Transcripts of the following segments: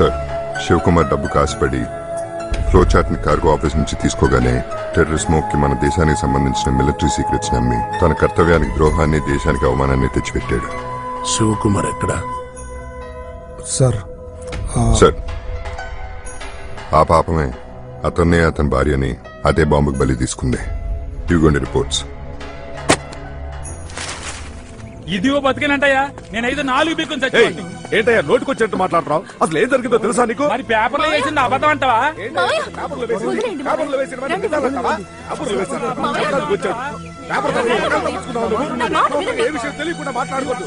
Sir, Shivakumar డబ్బుకు ఆశపడి flow chart ని కార్గో ఆఫీస్ నుంచి తీసుకోగానే టెర్రర్ స్మోక్ కి మన దేశానికి సంబంధించిన మిలిటరీ సీక్రెట్స్ నమ్మి తన కర్తవ్యానికి ద్రోహాన్ని, దేశానికి అవమానాన్ని తెచ్చిపెట్టాడు. శివకుమార్ ఎక్కడ? సార్ సార్, ఆ పాపమే అతన్నే అతని భార్యని అదే బాంబుకు బలి తీసుకుంది. ఇవ్వండి రిపోర్ట్స్. ఇదిగో బతికేనంటయ్యా, నేనైతే 4 పీకుని చచ్చిపోయింది. ఏంటయ్యా నోటుకొచ్చేట్టు మాట్లాడుతున్నావు? అసలు ఏం జరిగిందో తెలుసా నీకు? మరి పేపర్లో వేసింది అబద్ధం అంటావా? ఏ విషయం తెలియకుండా మాట్లాడుకోవద్దు.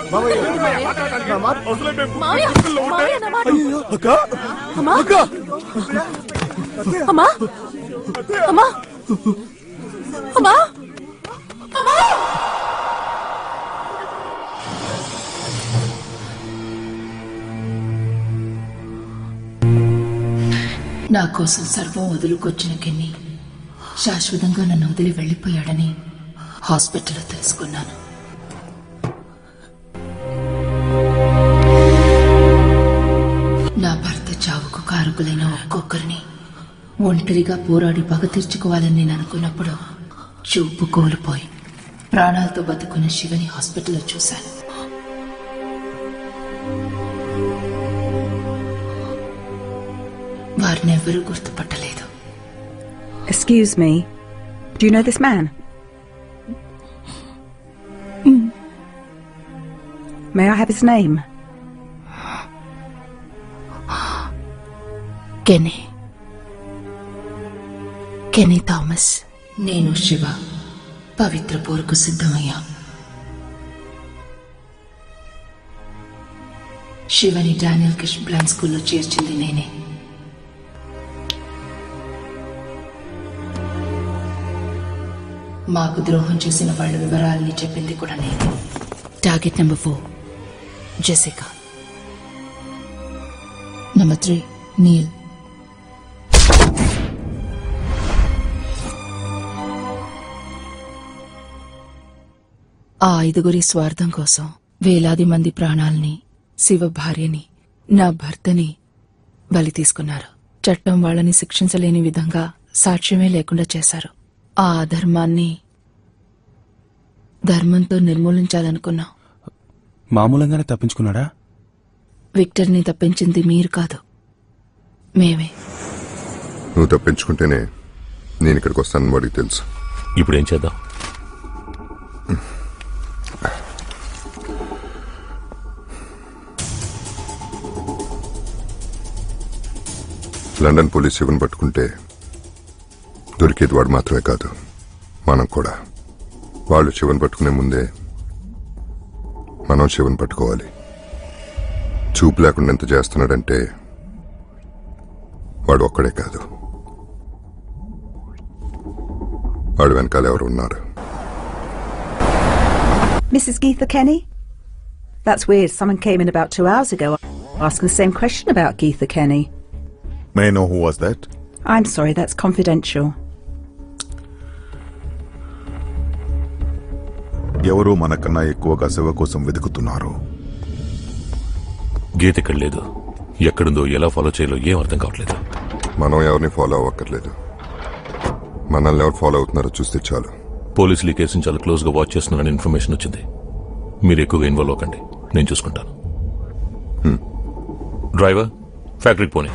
నా కోసం సర్వం వదులుకొచ్చిన కెన్నీ శాశ్వతంగా నన్ను వదిలి వెళ్లిపోయాడని హాస్పిటల్లో తెలుసుకున్నాను. నా భర్త చావుకు కారకులైన ఒక్కొక్కరిని ఒంటరిగా పోరాడి పగ తీర్చుకోవాలని నేను అనుకున్నప్పుడు చూపు కోల్పోయి ప్రాణాలతో బతుకున్న శివని హాస్పిటల్లో చూశాను. వారినెవ్వరూ గుర్తుపట్టలేదు. Excuse me, do you know this man? May I have his name? Kenny Thomas. నేను శివ పవిత్ర పోరుకు సిద్ధమయ్యా. శివని డానియల్ కిషన్ ప్లాన్ స్కూల్లో చేర్చింది నేనే. మాకు ద్రోహం చేసిన వాళ్ళ వివరాలని చెప్పింది కూడా నేనే. Target number 4 Jessica, number 3 Neil, ఆ 5గురి స్వార్థం కోసం వేలాది మంది ప్రాణాల్ని, శివ భార్యని, నా భర్తని బలి తీసుకున్నారు. చట్టం వాళ్ళని శిక్షించలేని విధంగా సాక్ష్యమే లేకుండా చేశారు. ఆ అధర్మాన్ని ధర్మంతో నిర్మూలించాలనుకున్నాం. మామూలంగానే తప్పించుకున్నాడా? విక్టర్ని తప్పించింది మీరు కాదు, మేమే. నువ్వు తప్పించుకుంటేనే నేను ఇక్కడికి వస్తానని వాడికి తెలుసు. ఇప్పుడేం చేద్దాం? లండన్ పోలీస్ శివన్ పట్టుకుంటే దొరికేది వాడు మాత్రమే కాదు, మనం కూడా. వాళ్ళు శివన్ పట్టుకునే ముందే మనం శివన్ పట్టుకోవాలి. చూపు లేకుండా ఎంత చేస్తున్నాడంటే వాడు ఒక్కడే కాదు, వాడు వెనకాల ఎవరు ఉన్నారు. Mrs. Geetha Kenny? That's weird. Someone came in about 2 hours ago asking the same question about Geetha Kenny. May I know who was that? I'm sorry, that's confidential. ఎవరు మనకన్నా ఎక్కువగా శివ కోసం వెతుకుతున్నారు. గీత ఇక్కడ లేదు. ఎక్కడుందో, ఎలా ఫాలో చేయాలో ఏం అర్థం కావట్లేదు. మనం ఎవరిని ఫాలో అవ్వక్కర్లేదు, మనల్ని ఎవరు ఫాలో అవుతున్నారో చూస్తే చాలు. పోలీసులు ఈ కేసుని చాలా క్లోజ్ గా వాచ్ చేస్తున్నారని ఇన్ఫర్మేషన్ వచ్చింది. మీరు ఎక్కువగా ఇన్వాల్వ్ అవ్వకండి, నేను చూసుకుంటాను. డ్రైవర్, ఫ్యాక్టరీకి పోనీ.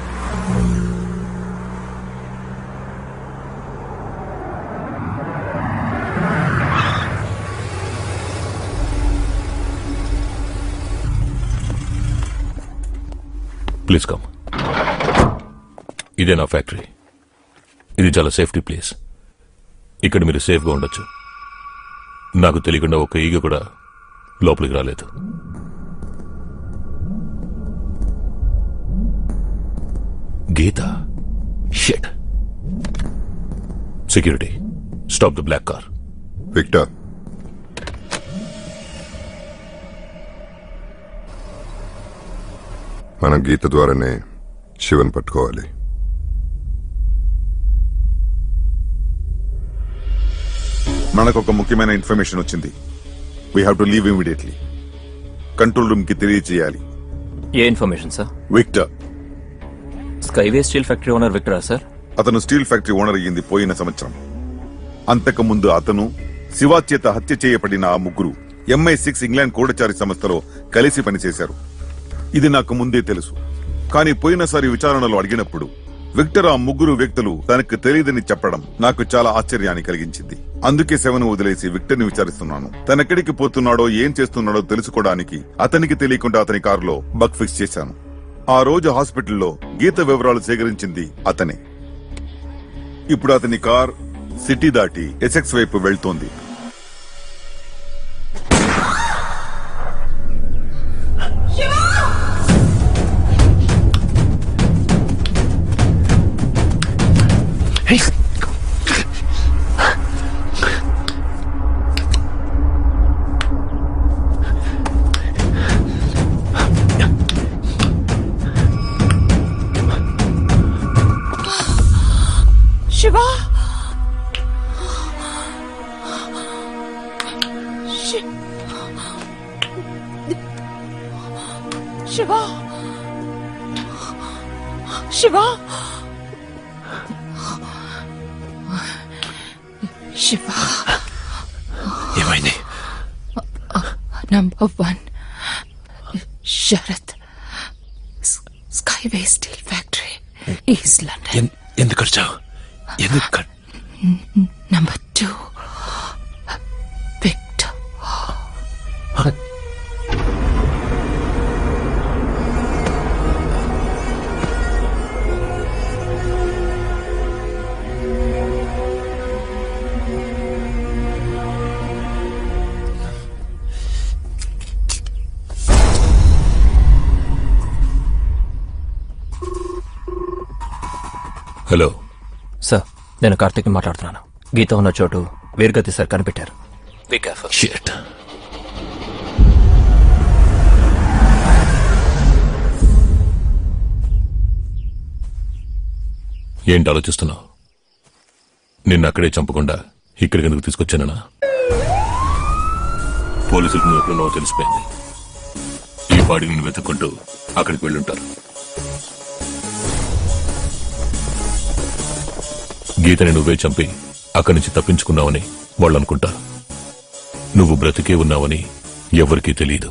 Please come. ఇదే నా ఫ్యాక్టరీ. ఇది చాలా సేఫ్టీ ప్లేస్. ఇక్కడ మీరు సేఫ్గా ఉండొచ్చు. నాకు తెలియకుండా ఒక ఈగ కూడా లోపలికి రాలేదు. Geeta, shit. Security, stop the black car. Victor, మనం గీత ద్వారానే శివన్ పట్టుకోవాలి. మనకు ఒక ముఖ్యమైన ఇన్ఫర్మేషన్ వచ్చింది. We have to leave immediately. Control room కి తెలియజేయాలి. ఏ information sir? Victor, skyway steel factory owner విక్టరా సార్? అతను స్టీల్ ఫ్యాక్టరీ ఓనర్ అయ్యింది పోయిన సంవత్సరం. అంతకుముందు అతను శివ చేత హత్య చేయబడిన ఆ ముగ్గురు MI6 ఇంగ్లాండ్ గూఢచారి సంస్థలో కలిసి పనిచేశారు. ఇది నాకు ముందే తెలుసు. కానీ పోయినసారి విచారణలో అడిగినప్పుడు విక్టర్ ఆ ముగ్గురు వ్యక్తులు తనకు తెలియదని చెప్పడం నాకు చాలా ఆశ్చర్యాన్ని కలిగించింది. అందుకే శవను వదిలేసి విక్టర్ ని విచారిస్తున్నాను. తనెక్కడికి పోతున్నాడో ఏం చేస్తున్నాడో తెలుసుకోవడానికి అతనికి తెలియకుండా అతని కారులో బగ్ ఫిక్స్ చేశాను. ఆ రోజు హాస్పిటల్లో గీత వివరాలు సేకరించింది అతనే. ఇప్పుడు అతని కార్ సిటీ దాటి ఎసెక్స్ వైపు వెళ్తోంది. శివ శివ శివ శివ ఏమైంది? Number 1 Sharath, skyway steel factory, east London. ఎందుకు వచ్చావు? ఎందుకు? Number 2 Victor. హలో సార్, నేను కార్తీక్ మాట్లాడుతున్నాను. గీత ఉన్న చోటు వీరగతి సార్ కనిపెట్టారు. షిట్. ఏంటి ఆలోచిస్తున్నావు? నిన్న అక్కడే చంపకుండా ఇక్కడికి ఎందుకు తీసుకొచ్చానా? పోలీసులకు నువ్వు ఎక్కడున్నావో తెలిసిపోయింది. ఈ పాడిని నువ్వు వెతుక్కుంటూ అక్కడికి వెళ్ళుంటారు. గీతని నువ్వే చంపి అక్కడి నుంచి తప్పించుకున్నావని వాళ్ళు అనుకుంటారు. నువ్వు బ్రతికే ఉన్నావని ఎవరికీ తెలియదు.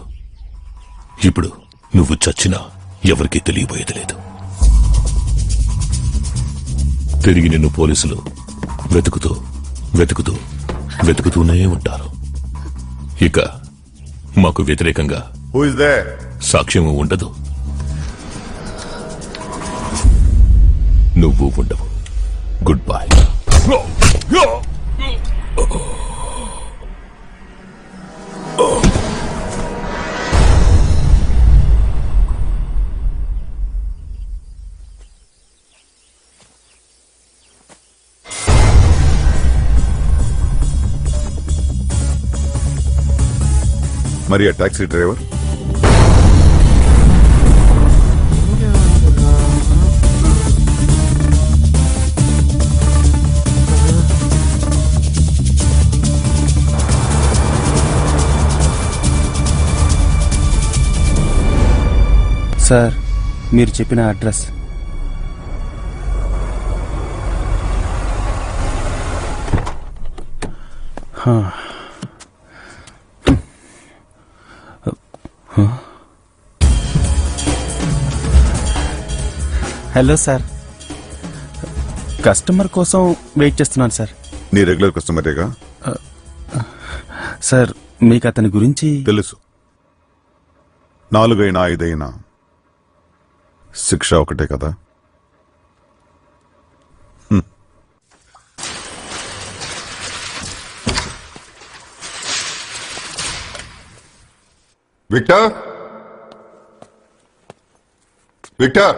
ఇప్పుడు నువ్వు చచ్చినా ఎవరికీ తెలియబోయేది లేదు. తిరిగి నిన్ను పోలీసులు వెతుకుతూ వెతుకుతూ వెతుకుతూనే ఉంటారు. ఇక మాకు వ్యతిరేకంగా సాక్ష్యం ఉండదు, నువ్వు ఉండవు. Good bye. మరి ఆ టాక్సీ డ్రైవర్? సార్, మీరు చెప్పిన అడ్రస్. హలో సార్, కస్టమర్ కోసం వెయిట్ చేస్తున్నాను సార్. నీ రెగ్యులర్ కస్టమరేగా? సార్, మీకు అతని గురించి తెలుసు. 4 అయినా 5 అయినా శిక్ష ఒకటే కదా. విక్టర్, విక్టర్,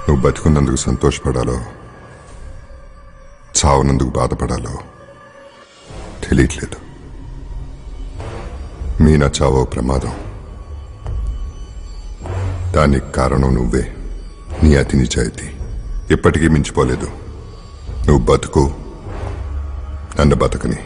నువ్వు బతుకున్నందుకు సంతోషపడాలో చావునందుకు బాధపడాలో తెలియట్లేదు. మీనా చావో ప్రమాదం, దానికి కారణం నువ్వే. నీ అతి నిజాయితీ ఎప్పటికీ మించిపోలేదు. నువ్వు బతుకు, నన్ను బతకని.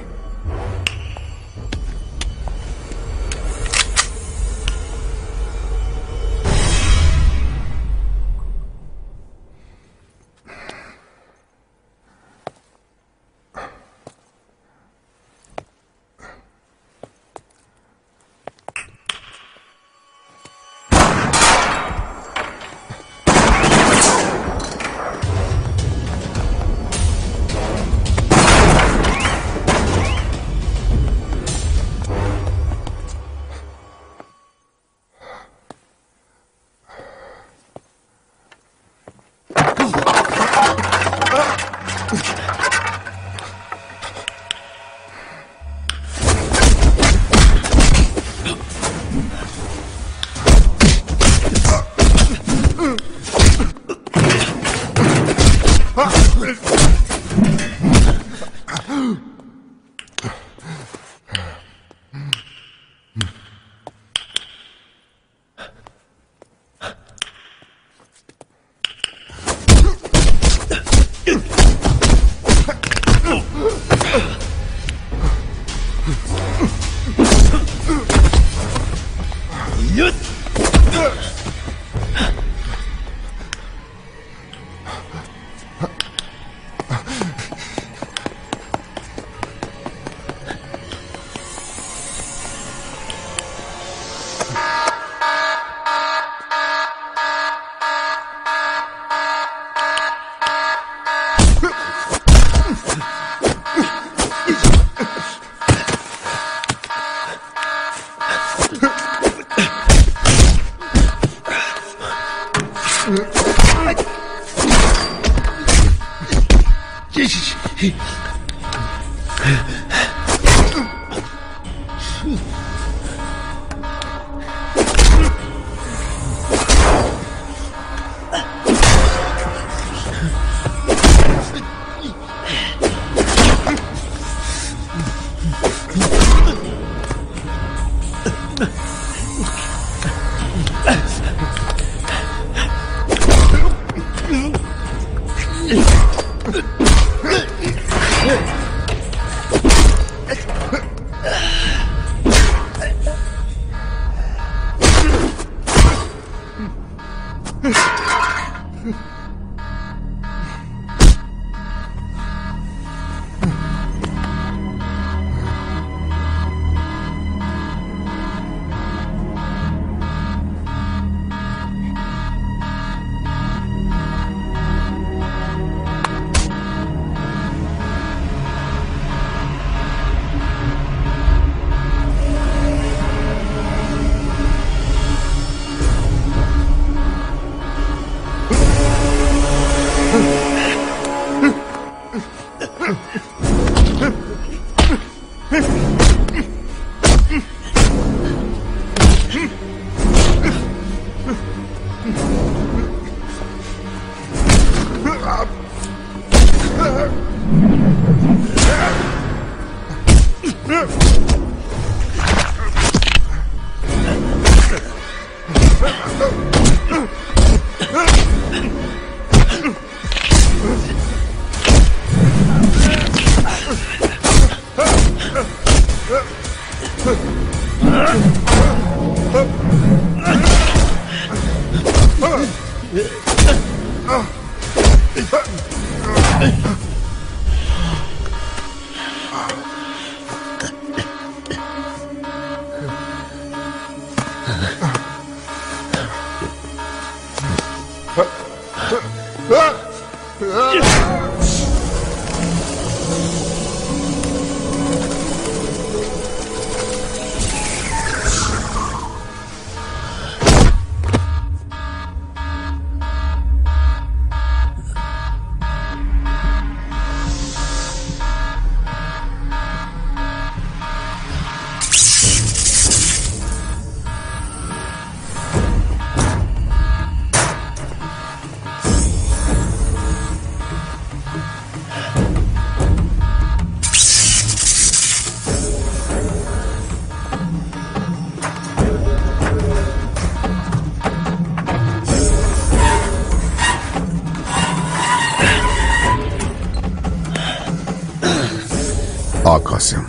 ఆకాశం,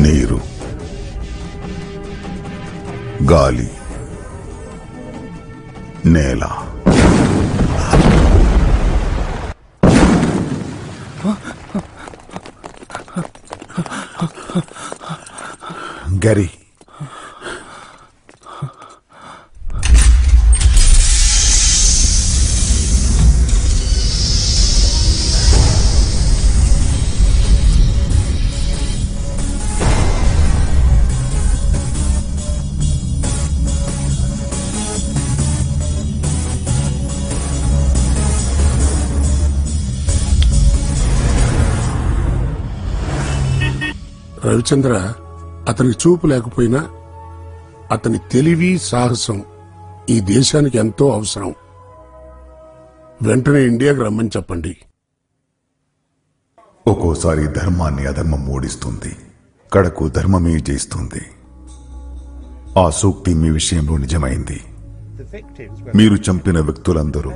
నీరు, గాలి, నేల. గరి, రవిచంద్ర అతనికి చూపు లేకపోయినా అతని తెలివి సాహసం ఈ దేశానికి ఎంతో అవసరం. వెంటనే ఇండియాకి రమ్మని చెప్పండి. ఒక్కోసారి ధర్మాన్ని అధర్మం ఓడిస్తుంది, కడకు ధర్మమే జయిస్తుంది. ఆ సూక్తి మీ విషయంలో నిజమైంది. మీరు చంపిన వ్యక్తులందరూ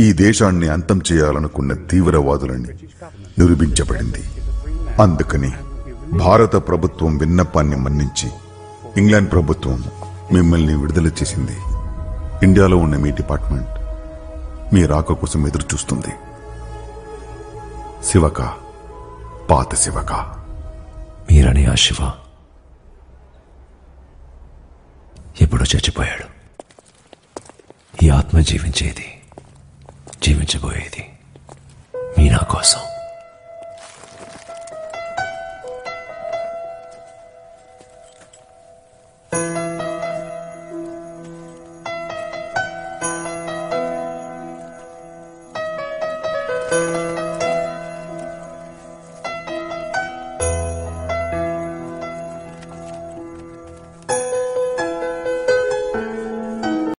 ఈ దేశాన్ని అంతం చేయాలనుకున్న తీవ్రవాదులని నిరూపించబడింది. అందుకని భారత ప్రభుత్వం విన్నపాన్ని మన్నించి ఇంగ్లాండ్ ప్రభుత్వం మిమ్మల్ని విడుదల చేసింది. ఇండియాలో ఉన్న మీ డిపార్ట్మెంట్ మీ రాక కోసం ఎదురు చూస్తుంది. శివక, పాత శివక. మీరని ఆ శివ ఎప్పుడో చచ్చిపోయాడు. ఈ ఆత్మ జీవించేది, జీవించబోయేది మీనా కోసం.